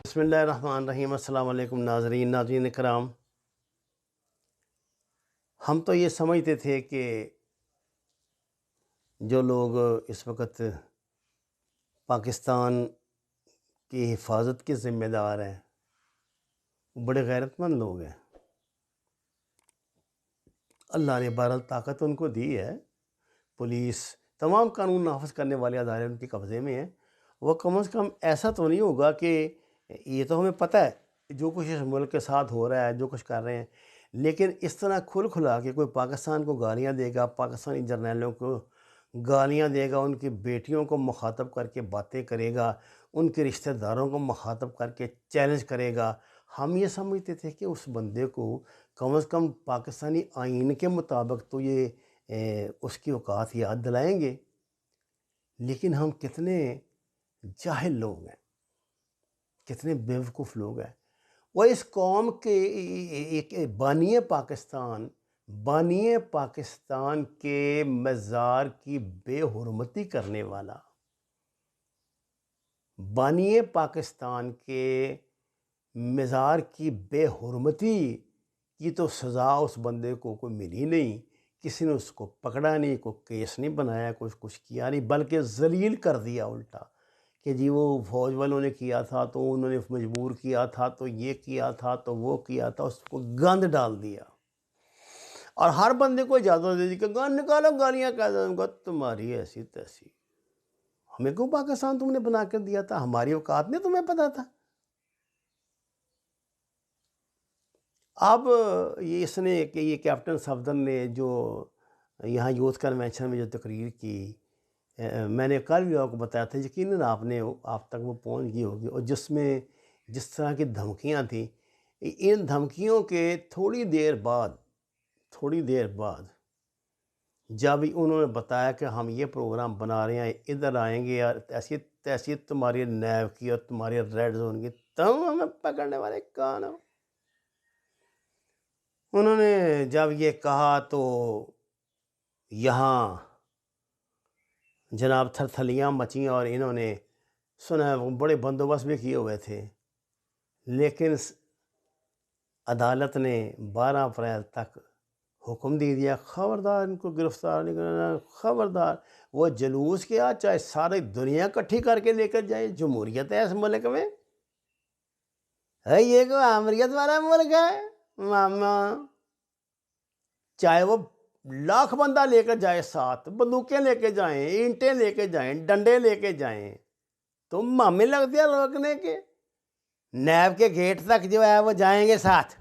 بسم اللہ الرحمن الرحیم۔ السلام علیکم ناظرین کرام۔ ہم تو یہ سمجھتے تھے کہ جو لوگ اس وقت پاکستان کی حفاظت کے ذمہ دار ہیں وہ بڑے غیرت مند لوگ ہیں۔ اللہ نے بہرحال طاقت ان کو دی ہے، پولیس تمام قانون نافذ کرنے والے ادارے ان کے قبضے میں ہیں۔ وہ کم از کم ایسا تو نہیں ہوگا کہ یہ تو ہمیں پتہ ہے جو کچھ اس ملک کے ساتھ ہو رہا ہے، جو کچھ کر رہے ہیں، لیکن اس طرح کھل کھلا کے کوئی پاکستان کو گالیاں دے گا، پاکستانی جرنیلوں کو گالیاں دے گا، ان کی بیٹیوں کو مخاطب کر کے باتیں کرے گا، ان کے رشتہ داروں کو مخاطب کر کے چیلنج کرے گا، ہم یہ سمجھتے تھے کہ اس بندے کو کم از کم پاکستانی آئین کے مطابق تو یہ اس کی اوقات یاد دلائیں گے۔ لیکن ہم کتنے جاہل لوگ ہیں، کتنے بیوقوف لوگ ہیں۔ وہ اس قوم کے ایک بانی پاکستان کے مزار کی بے حرمتی کرنے والا، بانی پاکستان کے مزار کی بے حرمتی کی تو سزا اس بندے کو کوئی ملی نہیں، کسی نے اس کو پکڑا نہیں، کوئی کیس نہیں بنایا، کچھ کیا نہیں، بلکہ ذلیل کر دیا الٹا کہ جی وہ فوج والوں نے کیا تھا تو انہوں نے مجبور کیا تھا تو یہ کیا تھا تو وہ کیا تھا، اس کو گند ڈال دیا اور ہر بندے کو اجازت دے دی کہ گند نکالو، گالیاں کہہ دوں گا تمہاری ایسی تیسی۔ ہمیں کیوں پاکستان تم نے بنا کر دیا تھا؟ ہماری اوقات نہیں تمہیں پتا تھا؟ اب اس نے کہ یہ کیپٹن صفدر نے جو یہاں یوتھ کنونشن میں جو تقریر کی، میں نے کل بھی آپ کو بتایا تھا، یقیناً آپ تک وہ پہنچ گئی ہوگی، اور جس طرح کی دھمکیاں تھیں، ان دھمکیوں کے تھوڑی دیر بعد جب انہوں نے بتایا کہ ہم یہ پروگرام بنا رہے ہیں، ادھر آئیں گے اور ایسی تمہاری نیب کی اور تمہاری ریڈ زون کی، تم ہمیں پکڑنے والے کون ہو؟ انہوں نے جب یہ کہا تو یہاں جناب تھرتھلیاں مچیں اور انہوں نے سنا، بڑے بندوبست بھی کیے ہوئے تھے، لیکن عدالت نے 12 اپریل تک حکم دے دیا، خبردار ان کو گرفتار نہیں کرنا، خبردار وہ جلوس کیا چاہے ساری دنیا اکٹھی کر کے لے کر جائے، جمہوریت ہے اس ملک میں، ہے یہ کوئی امریت والا ملک ہے ماما؟ چاہے وہ لاکھ بندہ لے کر جائے، ساتھ بندوقیں لے کے جائیں، اینٹیں لے کے جائیں، ڈنڈے لے کے جائیں، تم مامے لگتے ہیں روکنے کے؟ نیب کے گیٹ تک جو ہے وہ جائیں گے ساتھ۔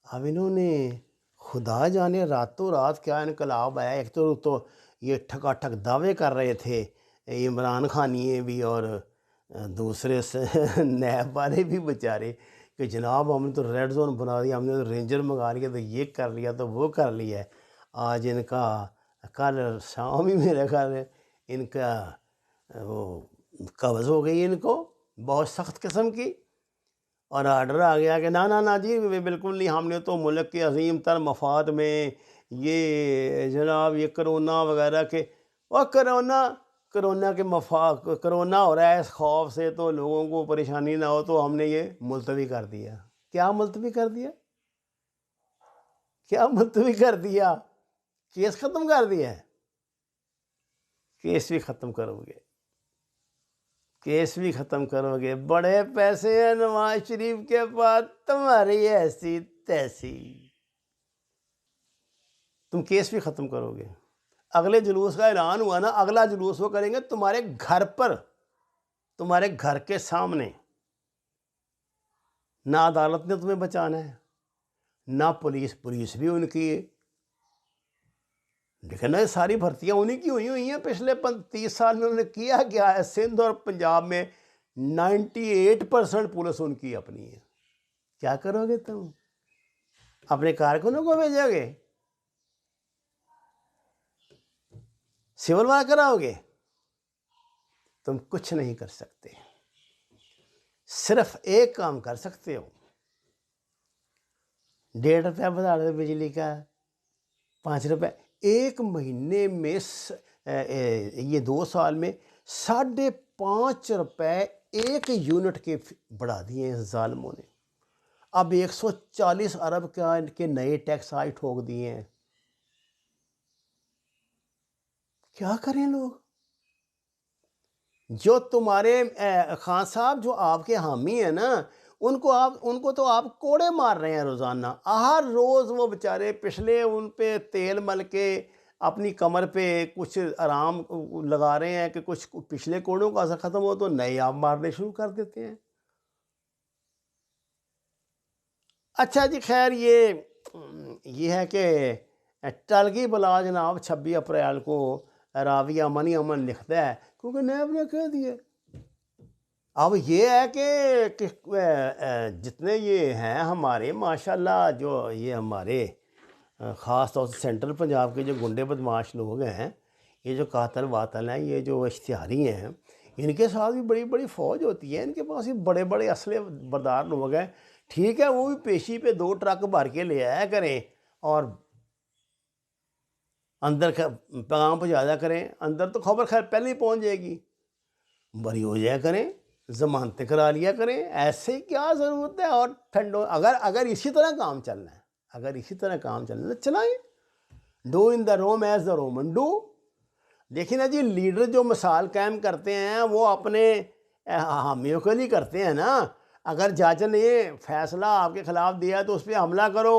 اب انہوں نے خدا جانے راتوں رات کیا انقلاب آیا۔ ایک تو یہ ٹھکا ٹھک دعوے کر رہے تھے عمران خانیے بھی اور دوسرے سے نیب والے بھی بیچارے کہ جناب ہم نے تو ریڈ زون بنا دیا، ہم نے تو رینجر منگا لیا، تو یہ کر لیا تو وہ کر لیا ہے۔ آج ان کا کل شام ہی میرے خیال ہے ان کا وہ قبض ہو گئی ان کو بہت سخت قسم کی، اور آرڈر آ گیا کہ نا جی بالکل نہیں، ہم نے تو ملک کے عظیم تر مفاد میں یہ جناب یہ کرونا وغیرہ کے، اور کرونا کے مفاد، کرونا ہو رہا ہے اس خوف سے تو لوگوں کو پریشانی نہ ہو تو ہم نے یہ ملتوی کر دیا۔ کیا ملتوی کر دیا؟ کیا ملتوی کر دیا؟ کیس ختم کر دیا ہے؟ کیس بھی ختم کرو گے، کیس بھی ختم کرو گے، بڑے پیسے ہیں نواز شریف کے پاس، تمہاری ایسی تیسی، تم کیس بھی ختم کرو گے۔ اگلے جلوس کا اعلان ہوا نا، اگلا جلوس وہ کریں گے تمہارے گھر پر، تمہارے گھر کے سامنے۔ نہ عدالت نے تمہیں بچانا ہے، نہ پولیس بھی ان کی ہے، لیکن نا ساری بھرتیاں انہی کی ہوئی ہیں پچھلے 30 سال میں۔ انہوں نے کیا کیا ہے؟ سندھ اور پنجاب میں 98% پولیس ان کی اپنی ہے۔ کیا کرو گے تم؟ اپنے کارکنوں کو بھیجو گے؟ سول وار کراؤ گے؟ تم کچھ نہیں کر سکتے، صرف ایک کام کر سکتے ہو، 1.5 روپیہ بڑھا دو بجلی کا، 5 روپے ایک مہینے میں، یہ 2 سال میں 5 روپے ایک یونٹ کے بڑھا دیے ہیں ظالموں نے. اب 140 ارب کے نئے ٹیکس آج ٹھوک دیے ہیں. کیا کریں لوگ؟ جو تمہارے خان صاحب جو آپ کے حامی ہیں نا، ان کو تو آپ کوڑے مار رہے ہیں روزانہ. ہر روز وہ بیچارے پچھلے ان پہ تیل مل کے اپنی کمر پہ کچھ آرام لگا رہے ہیں کہ کچھ پچھلے کوڑوں کا اثر ختم ہو تو نئے آپ مارنے شروع کر دیتے ہیں. اچھا جی، خیر یہ ہے کہ ٹلگی بلا جناب 26 اپریل کو راوی امن لکھتا ہے کیونکہ نیب نے کہہ دیے. اب یہ ہے کہ جتنے یہ ہیں ہمارے ماشاءاللہ جو یہ ہمارے خاص طور سے سینٹرل پنجاب کے جو گنڈے بدماش لوگ ہیں، یہ جو قاتل واتل ہیں، یہ جو اشتہاری ہیں، ان کے ساتھ بھی بڑی بڑی فوج ہوتی ہے. ان کے پاس بھی بڑے بڑے اسلحے بردار لوگ ہیں. ٹھیک ہے، وہ بھی پیشی پہ 2 ٹرک بھر کے لے آیا کریں اور اندر پیغام پہنچایا کریں. اندر تو خبر خیر پہلے ہی پہنچ جائے گی. بری ہو جایا کریں، ضمانتیں کرا لیا کریں. ایسے کیا ضرورت ہے؟ اور ٹھنڈو اگر اسی طرح کام چلنا ہے چلائیں. Do in the room as the Roman do. لیکن نا جی، لیڈر جو مثال قائم کرتے ہیں وہ اپنے حامیوں کے لیے کرتے ہیں نا. اگر جج نے فیصلہ آپ کے خلاف دیا تو اس پہ حملہ کرو،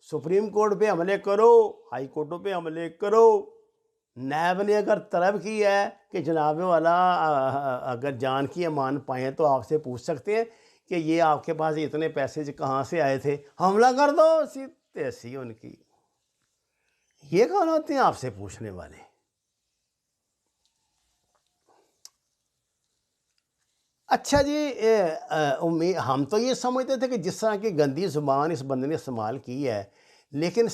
سپریم کورٹ پہ حملے کرو، ہائی کورٹوں پہ حملے کرو. نیب نے اگر طلب کی ہے کہ جناب والا اگر جان کی امان پائیں تو آپ سے پوچھ سکتے ہیں کہ یہ آپ کے پاس اتنے پیسے کہاں سے آئے تھے، حملہ کر دو. ایسی ان کی یہ کون ہوتے ہیں آپ سے پوچھنے والے؟ اچھا جی، ہم تو یہ سمجھتے تھے کہ جس طرح کی گندی زبان اس بندے نے استعمال کی ہے، لیکن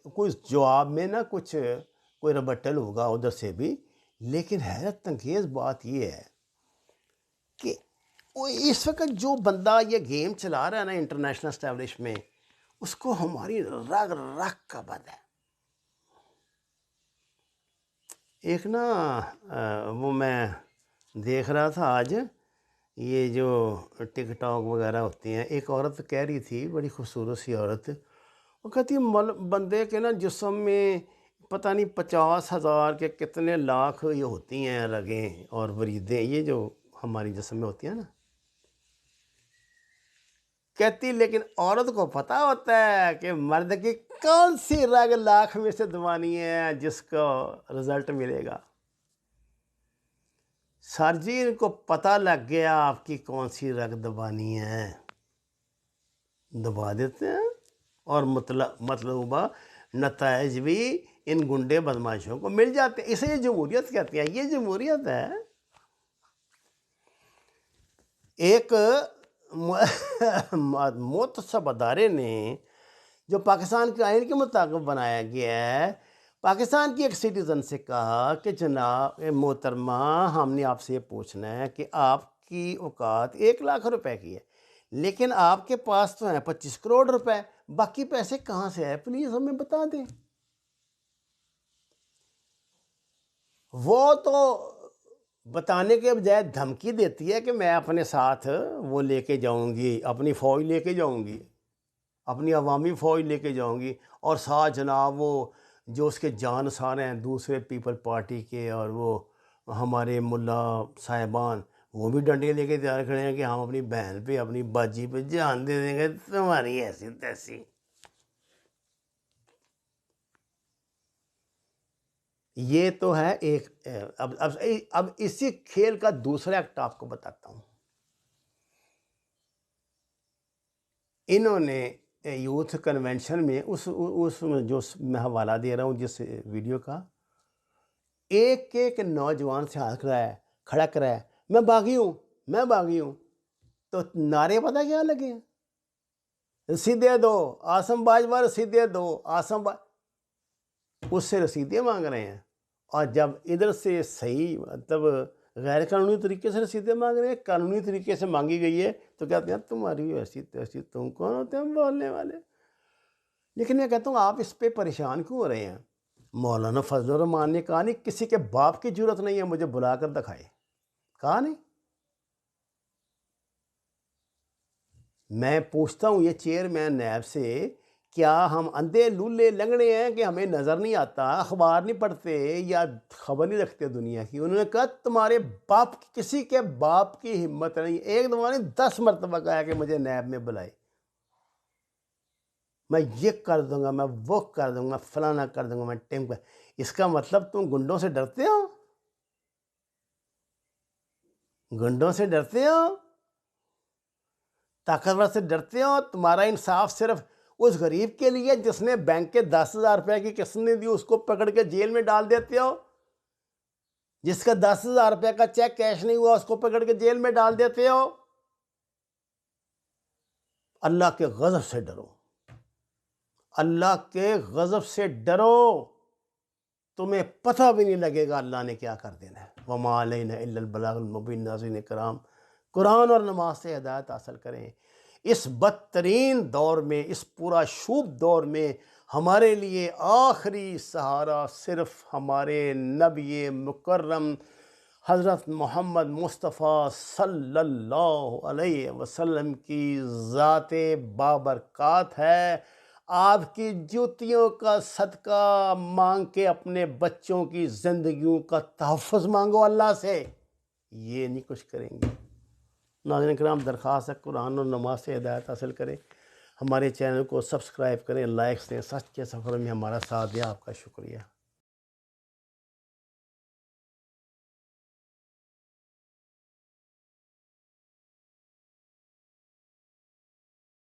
کوئی جواب میں نہ کوئی ربٹل ہوگا ادھر سے بھی. لیکن حیرت انگیز بات یہ ہے کہ اس وقت جو بندہ یہ گیم چلا رہا ہے نا انٹرنیشنل اسٹیبلش میں، اس کو ہماری رگ رگ کا بد ہے. ایک نا وہ میں دیکھ رہا تھا آج، یہ جو ٹک ٹاک وغیرہ ہوتی ہیں، ایک عورت کہہ رہی تھی، بڑی خوبصورت سی عورت، وہ کہتی بندے کے نا جسم میں پتہ نہیں 50,000 کے کتنے لاکھ یہ ہوتی ہیں رگیں اور وریدیں، یہ جو ہماری جسم میں ہوتی ہیں نا. کہتی لیکن عورت کو پتہ ہوتا ہے کہ مرد کی کون سی رگ لاکھ میں سے دبانی ہے جس کو رزلٹ ملے گا. سر جی، ان کو پتہ لگ گیا آپ کی کون سی رگ دبانی ہے، دبا دیتے ہیں اور مطلوبہ نتائج بھی ان گنڈے بدماشوں کو مل جاتے ہیں. اسے یہ جمہوریت کہتے ہیں. یہ جمہوریت ہے. ایک محتسب ادارے نے جو پاکستان کے آئین کے مطابق بنایا گیا ہے، پاکستان کی ایک سٹیزن سے کہا کہ جناب محترمہ، ہم نے آپ سے یہ پوچھنا ہے کہ آپ کی اوقات 1,00,000 روپے کی ہے، لیکن آپ کے پاس تو ہیں 25 کروڑ روپے، باقی پیسے کہاں سے آئے پلیز ہمیں بتا دیں. وہ تو بتانے کے بجائے دھمکی دیتی ہے کہ میں اپنے ساتھ وہ لے کے جاؤں گی، اپنی فوج لے کے جاؤں گی، اپنی عوامی فوج لے کے جاؤں گی. اور ساتھ جناب وہ جو اس کے جانسار ہیں دوسرے پیپل پارٹی کے اور وہ ہمارے ملا صاحبان، وہ بھی ڈنڈے لے کے تیار کھڑے ہیں کہ ہم اپنی بہن پہ، اپنی باجی پہ جان دے دیں گے، تمہاری ایسی تیسی. یہ تو ہے ایک. اب اسی کھیل کا دوسرا ایکٹ آپ کو بتاتا ہوں. انہوں نے یوتھ کنونشن میں اس جو میں حوالہ دے رہا ہوں جس ویڈیو کا، ایک نوجوان سے ہاتھ کھڑا کرا ہے، میں باغی ہوں. تو نعرے پتہ کیا لگے ہیں؟ رسیدیں دو، آسم باجوہ رسیدیں دو، آسم اس سے رسیدیں مانگ رہے ہیں. اور جب ادھر سے صحیح مطلب غیر قانونی طریقے سے رسیدیں مانگ رہے ہیں، قانونی طریقے سے مانگی گئی ہے، تو کہتے ہیں تمہاری ایسی تیسی، تم کون ہوتے ہیں بولنے والے. لیکن میں کہتا ہوں آپ اس پہ پریشان کیوں ہو رہے ہیں؟ مولانا فضل الرحمان نے کہا نہیں کسی کے باپ کی ضرورت نہیں ہے مجھے بلا کر دکھائے. کہا نہیں. میں پوچھتا ہوں یہ چیئرمین نیب سے، کیا ہم اندھے لولے لنگڑے ہیں کہ ہمیں نظر نہیں آتا، اخبار نہیں پڑھتے یا خبر نہیں رکھتے دنیا کی؟ انہوں نے کہا تمہارے باپ کی، کسی کے باپ کی ہمت نہیں، ایک دفعہ نہیں 10 مرتبہ کہا کہ مجھے نیب میں بلائے، میں یہ کر دوں گا، میں وہ کر دوں گا، فلانا کر دوں گا، میں ٹیم کر. اس کا مطلب تم گنڈوں سے ڈرتے ہو؟ گنڈوں سے ڈرتے ہو؟ طاقتور سے ڈرتے ہو؟ تمہارا انصاف صرف اس غریب کے لیے جس نے بینک کے 10,000 روپے کی قسط نہیں دی، اس کو پکڑ کے جیل میں ڈال دیتے ہو؟ جس کا 10,000 روپے کا چیک کیش نہیں ہوا، اس کو پکڑ کے جیل میں ڈال دیتے ہو؟ اللہ کے غضب سے ڈرو، اللہ کے غضب سے ڈرو، تمہیں پتہ بھی نہیں لگے گا اللہ نے کیا کر دینا ہے. وما علینا الا البلاغ المبین. ناظرین کرام، قرآن اور نماز سے ہدایت حاصل کریں. اس بدترین دور میں، اس پورا شوب دور میں ہمارے لیے آخری سہارا صرف ہمارے نبی مکرم حضرت محمد مصطفیٰ صلی اللہ علیہ وسلم کی ذات بابرکات ہے. آپ کی جوتیوں کا صدقہ مانگ کے اپنے بچوں کی زندگیوں کا تحفظ مانگو اللہ سے. یہ نہیں کچھ کریں گے. ناظرین کرام، درخواست ہے قرآن اور نماز سے ہدایت حاصل کریں. ہمارے چینل کو سبسکرائب کریں، لائکس دیں، سچ کے سفر میں ہمارا ساتھ دیں. آپ کا شکریہ.